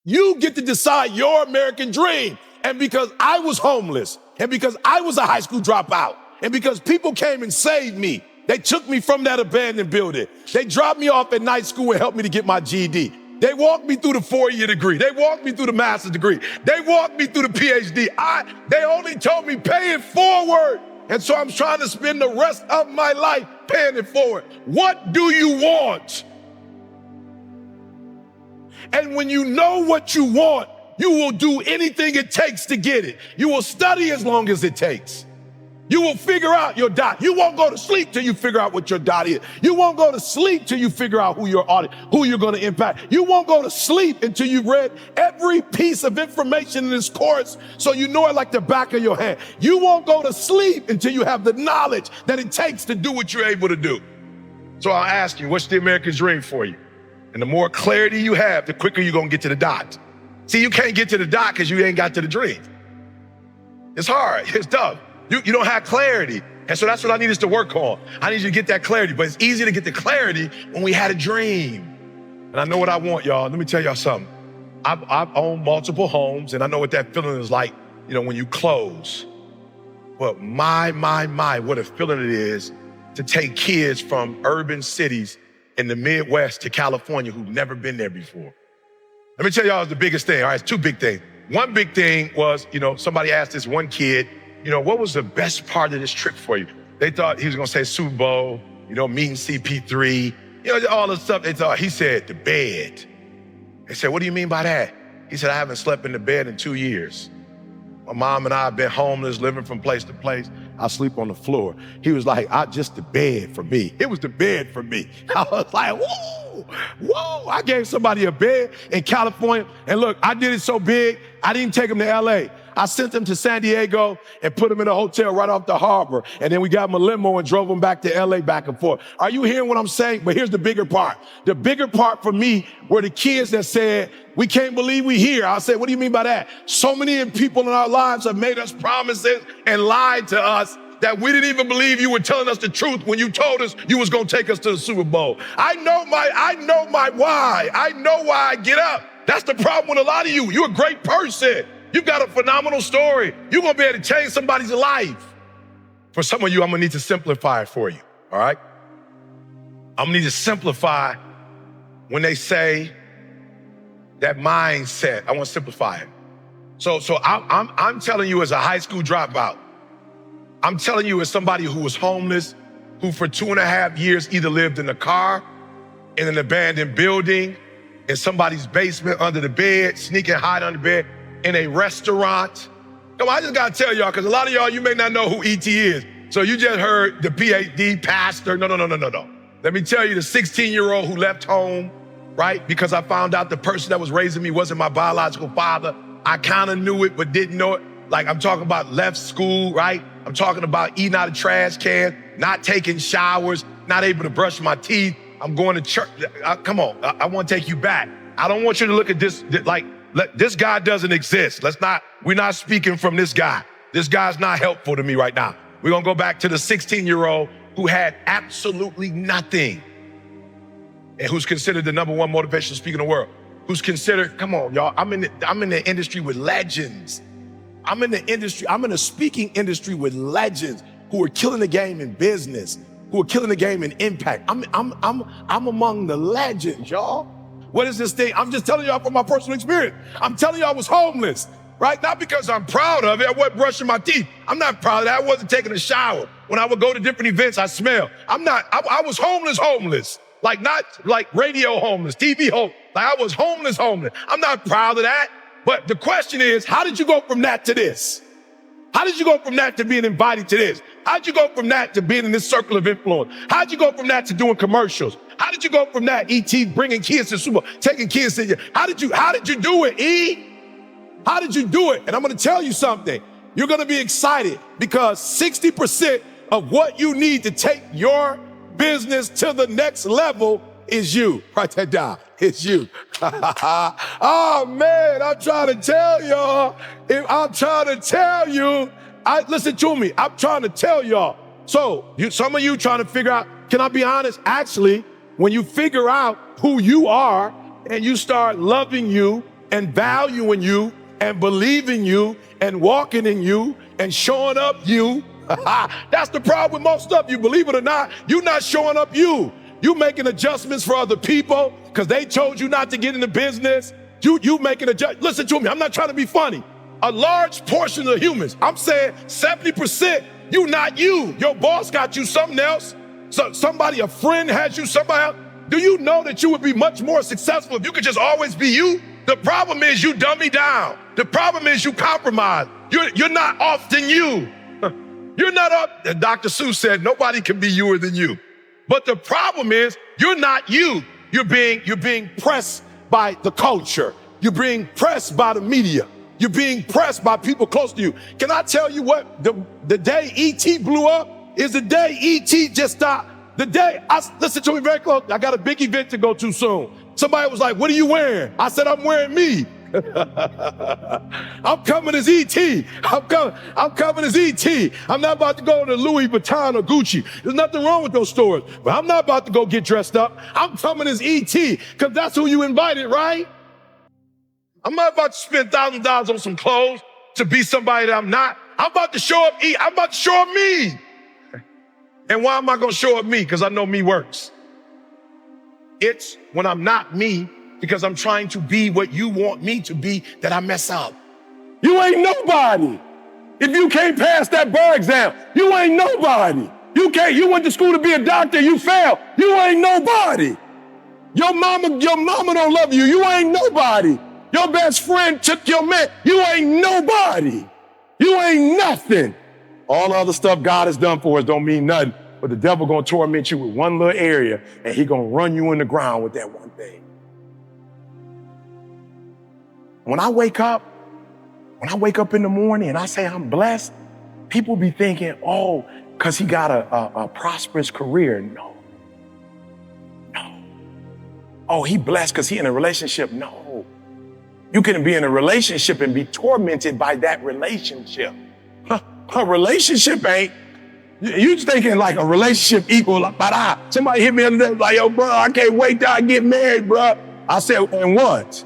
You get to decide your American dream. And because I was homeless, and because I was a high school dropout, and because people came and saved me, they took me from that abandoned building. They dropped me off at night school and helped me to get my GED. They walked me through the 4-year degree. They walked me through the master's degree. They walked me through the PhD. They only told me pay it forward. And so I'm trying to spend the rest of my life paying it forward. What do you want? And when you know what you want, you will do anything it takes to get it. You will study as long as it takes. You will figure out your dot. You won't go to sleep till you figure out what your dot is. You won't go to sleep till you figure out who your audience, who you're going to impact. You won't go to sleep until you've read every piece of information in this course so you know it like the back of your hand. You won't go to sleep until you have the knowledge that it takes to do what you're able to do. So I'll ask you, what's the American dream for you? And the more clarity you have, the quicker you're going to get to the dot. See, you can't get to the dot because you ain't got to the dream. It's hard. It's tough. You don't have clarity. And so that's what I need us to work on. I need you to get that clarity. But it's easy to get the clarity when we had a dream. And I know what I want, y'all. Let me tell y'all something. I've owned multiple homes, and I know what that feeling is like, when you close. But my, what a feeling it is to take kids from urban cities in the Midwest to California who've never been there before. Let me tell y'all the biggest thing. All right, it's two big things. One big thing was, somebody asked this one kid, what was the best part of this trip for you? They thought he was gonna say Super Bowl, meeting CP3, all the stuff they thought. He said, the bed. They said, what do you mean by that? He said, I haven't slept in the bed in 2 years. My mom and I have been homeless, living from place to place. I sleep on the floor. He was like, just the bed for me. It was the bed for me. I was like, whoa. I gave somebody a bed in California. And look, I did it so big, I didn't take him to LA. I sent him to San Diego and put him in a hotel right off the harbor. And then we got him a limo and drove him back to LA back and forth. Are you hearing what I'm saying? But here's the bigger part. The bigger part for me were the kids that said, we can't believe we here. I said, what do you mean by that? So many people in our lives have made us promises and lied to us that we didn't even believe you were telling us the truth when you told us you was gonna take us to the Super Bowl. I know my why. I know why I get up. That's the problem with a lot of you. You're a great person. You've got a phenomenal story. You're gonna be able to change somebody's life. For some of you, I'm gonna need to simplify it for you, all right? I'm gonna need to simplify when they say that mindset. I wanna simplify it. So I'm telling you as a high school dropout, I'm telling you as somebody who was homeless, who for 2.5 years either lived in a car, in an abandoned building, in somebody's basement under the bed, sneaking hide under the bed, in a restaurant. Come on, I just gotta tell y'all, because a lot of y'all, you may not know who E.T. is. So you just heard the PhD pastor. No. Let me tell you, the 16-year-old who left home, right? Because I found out the person that was raising me wasn't my biological father. I kind of knew it, but didn't know it. Like I'm talking about left school, right? I'm talking about eating out of trash cans, not taking showers, not able to brush my teeth. I'm going to church. Come on, I want to take you back. I don't want you to look at this like, this guy doesn't exist. We're not speaking from this guy. This guy's not helpful to me right now. We're gonna go back to the 16-year-old who had absolutely nothing and who's considered the #1 motivational speaker in the world. Who's considered, come on, y'all, I'm in the industry with legends. I'm in the speaking industry with legends who are killing the game in business, who are killing the game in impact. I'm among the legends, y'all. What is this thing? I'm just telling y'all from my personal experience. I'm telling y'all I was homeless, right? Not because I'm proud of it. I wasn't brushing my teeth. I'm not proud of that. I wasn't taking a shower. When I would go to different events, I smell. I was homeless. Like not like radio homeless, TV homeless. Like I was homeless. I'm not proud of that. But the question is, how did you go from that to this? How did you go from that to being invited to this? How did you go from that to being in this circle of influence? How did you go from that to doing commercials? How did you go from that, E.T., bringing kids to Super Bowl, taking kids to you? How did you do it, E? How did you do it? And I'm gonna tell you something. You're gonna be excited because 60% of what you need to take your business to the next level is you. Write that down. It's you. Oh man, I'm trying to tell y'all. Listen to me. I'm trying to tell y'all. So some of you trying to figure out, can I be honest? Actually, when you figure out who you are and you start loving you and valuing you and believing you and walking in you and showing up you. That's the problem with most stuff. You believe it or not, you're not showing up you. You making adjustments for other people because they told you not to get into business. You making adjustments. Listen to me, I'm not trying to be funny. A large portion of humans, I'm saying 70%, you not you. Your boss got you something else. So somebody, a friend has you somebody else. Do you know that you would be much more successful if you could just always be you? The problem is you dummy down. The problem is you compromise. You're not often you. You're not up. Dr. Seuss said nobody can be youer than you. But the problem is you're not you. You're being pressed by the culture. You're being pressed by the media. You're being pressed by people close to you. Can I tell you what? The day E.T. blew up is the day E.T. just stopped. The day, listen to me very close. I got a big event to go to soon. Somebody was like, what are you wearing? I said, I'm wearing me. I'm coming as E.T. I'm coming as E.T. I'm not about to go to Louis Vuitton or Gucci. There's nothing wrong with those stores, but I'm not about to go get dressed up. I'm coming as E.T. because that's who you invited, right? I'm not about to spend $1,000 on some clothes to be somebody that I'm not. I'm about to show up I'm about to show up me. And why am I going to show up me? Because I know me works. It's when I'm not me because I'm trying to be what you want me to be that I mess up. You ain't nobody. If you can't pass that bar exam, you ain't nobody. You went to school to be a doctor, you failed. You ain't nobody. Your mama don't love you. You ain't nobody. Your best friend took your man. You ain't nobody. You ain't nothing. All the other stuff God has done for us don't mean nothing. But the devil gonna torment you with one little area and he gonna run you in the ground with that one thing. When I wake up in the morning and I say I'm blessed, people be thinking, oh, because he got a prosperous career. No. Oh, he blessed because he in a relationship. No. You can be in a relationship and be tormented by that relationship. A relationship ain't. You thinking like a relationship equal, but somebody hit me the other day, like, yo, bro, I can't wait till I get married, bro. I said, and what?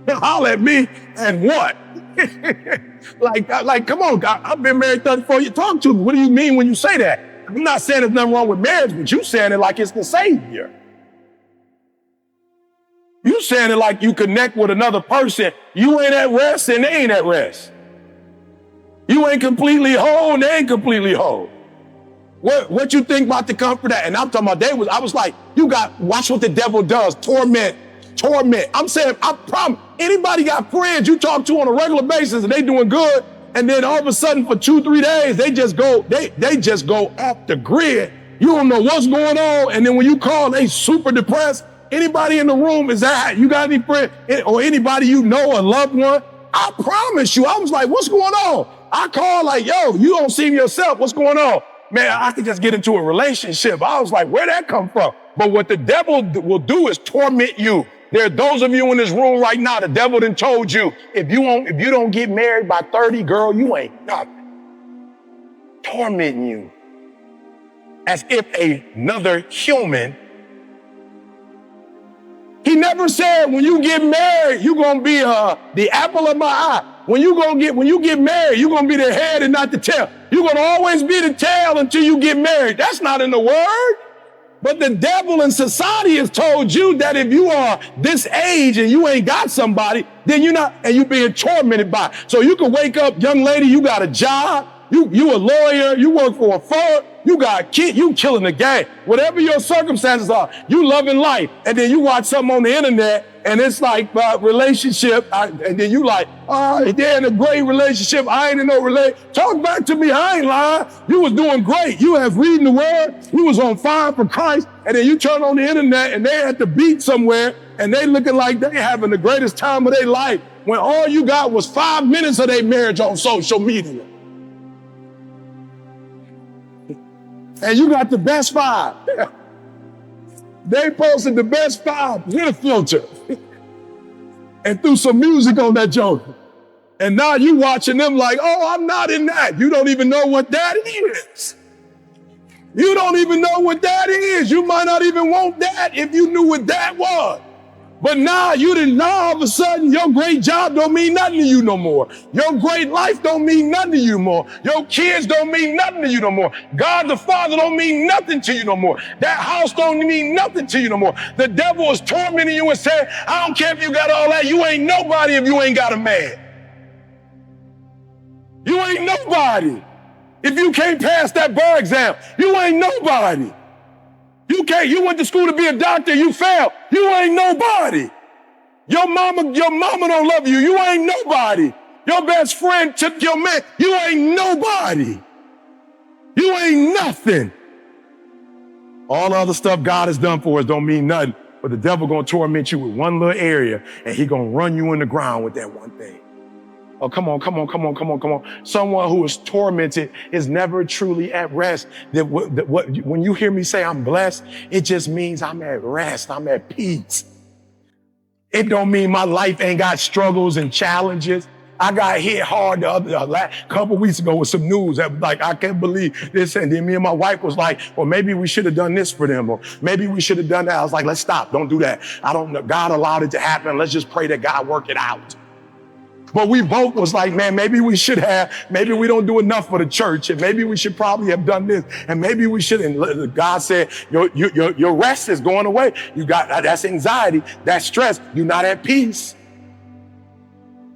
Holler at me, and what? like, come on, God, I've been married 34 years. Talk to me. What do you mean when you say that? I'm not saying there's nothing wrong with marriage, but you saying it like it's the savior. You saying it like you connect with another person. You ain't at rest and they ain't at rest. You ain't completely whole and they ain't completely whole. What you think about the comfort that? And I'm talking about I was like, watch what the devil does. Torment. I'm saying, I promise, anybody got friends you talk to on a regular basis and they doing good, and then all of a sudden for 2-3 days, they just go off the grid. You don't know what's going on. And then when you call, they super depressed. Anybody in the room, is that, you got any friend or anybody you know, a loved one? I promise you, I was like, what's going on? I called like, yo, you don't seem yourself. What's going on? Man, I could just get into a relationship. I was like, where'd that come from? But what the devil will do is torment you. There are those of you in this room right now, the devil done told you, if you don't get married by 30, girl, you ain't nothing. Tormenting you. As if another human. He never said when you get married, you're going to be the apple of my eye. When you get married, you're going to be the head and not the tail. You're going to always be the tail until you get married. That's not in the word. But the devil in society has told you that if you are this age and you ain't got somebody, then you're not, and you're being tormented by it. So you can wake up, young lady, you got a job, you a lawyer, you work for a firm, you got a kid, you killing the game. Whatever your circumstances are, you loving life. And then you watch something on the internet and it's like relationship, and then you like, oh, they're in a great relationship. I ain't in no relationship. Talk back to me, I ain't lying. You was doing great. You have reading the word. You was on fire for Christ. And then you turn on the internet and they at the beach somewhere and they looking like they having the greatest time of their life when all you got was 5 minutes of their marriage on social media. And you got the best 5. They posted the best 5 with a filter and threw some music on that joke. And now you watching them like, oh, I'm not in that. You don't even know what that is. You don't even know what that is. You might not even want that if you knew what that was. But now all of a sudden your great job don't mean nothing to you no more. Your great life don't mean nothing to you no more. Your kids don't mean nothing to you no more. God the Father don't mean nothing to you no more. That house don't mean nothing to you no more. The devil is tormenting you and saying, I don't care if you got all that. You ain't nobody if you ain't got a man. You ain't nobody. If you can't pass that bar exam, you ain't nobody. You went to school to be a doctor, you failed. You ain't nobody. Your mama don't love you. You ain't nobody. Your best friend took your man. You ain't nobody. You ain't nothing. All the other stuff God has done for us don't mean nothing, but the devil gonna torment you with one little area and he gonna run you in the ground with that one thing. Oh, come on. Someone who is tormented is never truly at rest. When you hear me say I'm blessed, it just means I'm at rest. I'm at peace. It don't mean my life ain't got struggles and challenges. I got hit hard the couple weeks ago with some news that was like, I can't believe this. And then me and my wife was like, well, maybe we should have done this for them, or maybe we should have done that. I was like, let's stop. Don't do that. I don't know. God allowed it to happen. Let's just pray that God work it out. But we both was like, man, maybe we don't do enough for the church, and maybe we should probably have done this, and maybe we should. And God said, your rest is going away. That's anxiety, that's stress. You're not at peace.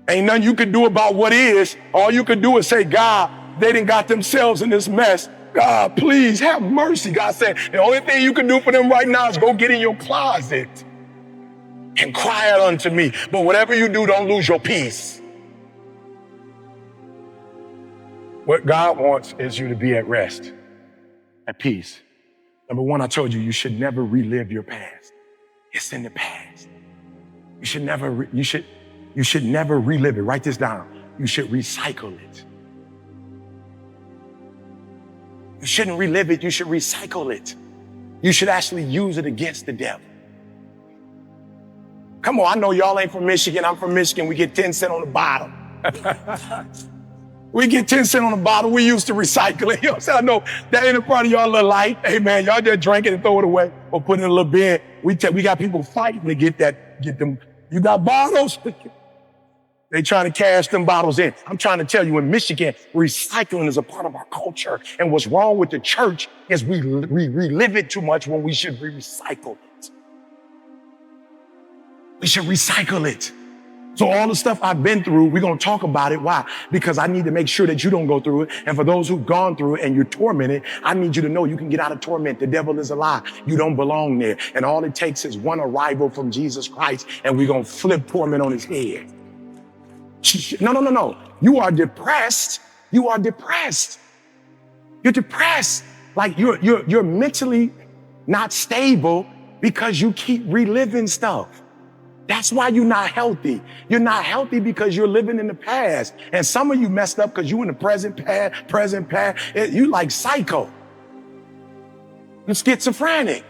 Ain't nothing you can do about what is. All you can do is say, God, they done got themselves in this mess. God, please have mercy. God said, the only thing you can do for them right now is go get in your closet and cry out unto me. But whatever you do, don't lose your peace. What God wants is you to be at rest, at peace. Number one, I told you, you should never relive your past. It's in the past. You should never relive it. Write this down. You should recycle it. You shouldn't relive it. You should recycle it. You should actually use it against the devil. Come on, I know y'all ain't from Michigan. I'm from Michigan. We get 10 cents on the bottle. We get 10 cents on the bottle. We used to recycle it. You know what I'm saying? I know that ain't a part of y'all little life. Hey, man, y'all just drink it and throw it away or put it in a little bin. We got people fighting to get them. You got bottles? They trying to cash them bottles in. I'm trying to tell you, in Michigan, recycling is a part of our culture. And what's wrong with the church is we relive it too much when we should recycle it. We should recycle it. So all the stuff I've been through, we're going to talk about it. Why? Because I need to make sure that you don't go through it. And for those who've gone through it and you're tormented, I need you to know you can get out of torment. The devil is a lie. You don't belong there. And all it takes is one arrival from Jesus Christ, and we're going to flip torment on his head. No. You are depressed. You are depressed. You're depressed. Like you're mentally not stable because you keep reliving stuff. That's why you're not healthy. You're not healthy because you're living in the past. And some of you messed up because you in the present past. You like psycho. You're schizophrenic.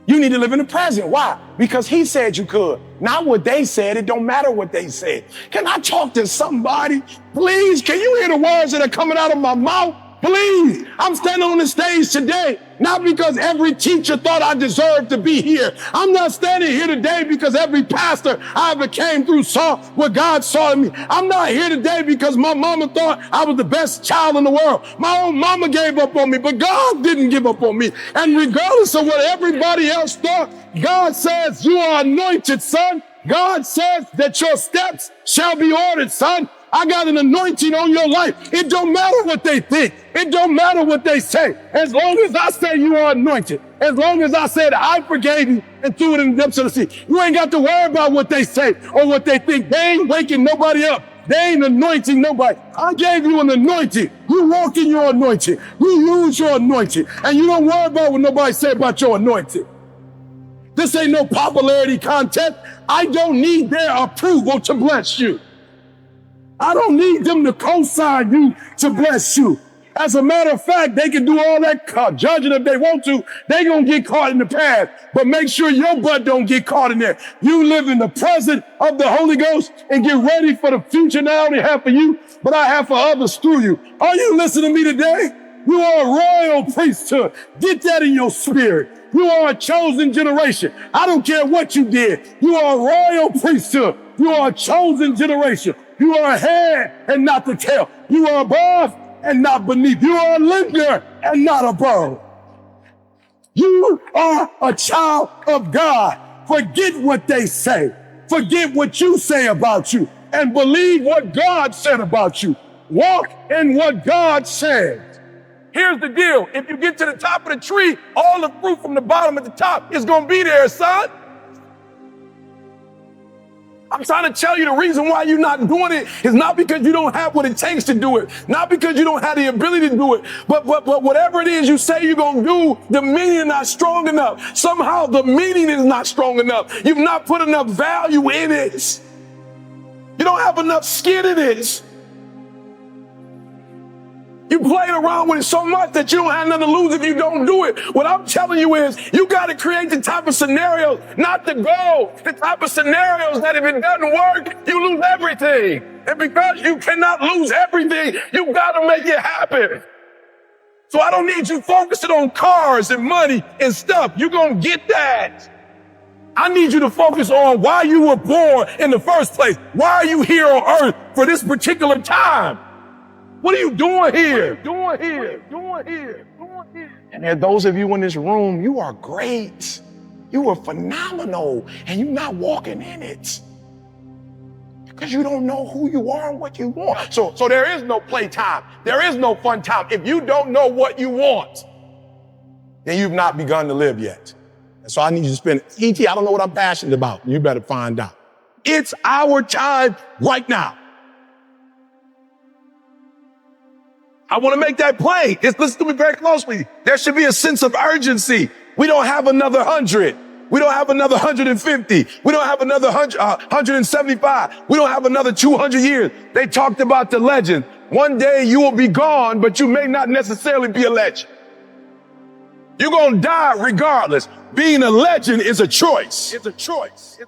You need to live in the present. Why? Because he said you could. Not what they said. It don't matter what they said. Can I talk to somebody? Please, can you hear the words that are coming out of my mouth? Please, I'm standing on the stage today, not because every teacher thought I deserved to be here. I'm not standing here today because every pastor I ever came through saw what God saw in me. I'm not here today because my mama thought I was the best child in the world. My own mama gave up on me, but God didn't give up on me. And regardless of what everybody else thought, God says, you are anointed, son. God says that your steps shall be ordered, son. I got an anointing on your life. It don't matter what they think. It don't matter what they say. As long as I say you are anointed, as long as I said I forgave you and threw it in the depths of the sea, you ain't got to worry about what they say or what they think. They ain't waking nobody up. They ain't anointing nobody. I gave you an anointing. You walk in your anointing. You use your anointing. And you don't worry about what nobody say about your anointing. This ain't no popularity contest. I don't need their approval to bless you. I don't need them to co-sign you to bless you. As a matter of fact, they can do all that judging if they want to. They gonna get caught in the past, but make sure your butt don't get caught in there. You live in the present of the Holy Ghost and get ready for the future not only have for you, but I have for others through you. Are you listening to me today? You are a royal priesthood. Get that in your spirit. You are a chosen generation. I don't care what you did. You are a royal priesthood. You are a chosen generation. You are a head and not the tail. You are above and not beneath. You are a lender and not above. You are a child of God. Forget what they say. Forget what you say about you and believe what God said about you. Walk in what God said. Here's the deal. If you get to the top of the tree, all the fruit from the bottom at the top is going to be there, son. I'm trying to tell you the reason why you're not doing it is not because you don't have what it takes to do it, not because you don't have the ability to do it, but whatever it is you say you're going to do, the meaning is not strong enough. Somehow the meaning is not strong enough. You've not put enough value in it. You don't have enough skin in it. You played around with it so much that you don't have nothing to lose if you don't do it. What I'm telling you is you got to create the type of scenarios, not the goal, the type of scenarios that if it doesn't work, you lose everything. And because you cannot lose everything, you got to make it happen. So I don't need you focusing on cars and money and stuff. You're going to get that. I need you to focus on why you were born in the first place. Why are you here on earth for this particular time? What are you doing here? And there are those of you in this room, you are great. You are phenomenal, and you're not walking in it because you don't know who you are and what you want. So there is no playtime. There is no fun time. If you don't know what you want, then you've not begun to live yet. And so I need you to spend, E.T., I don't know what I'm passionate about. You better find out. It's our time right now. I want to make that plain. Listen to me very closely. There should be a sense of urgency. We don't have another 100. We don't have another 150. We don't have another 175. We don't have another 200 years. They talked about the legend. One day you will be gone, but you may not necessarily be a legend. You're going to die regardless. Being a legend is a choice. It's a choice.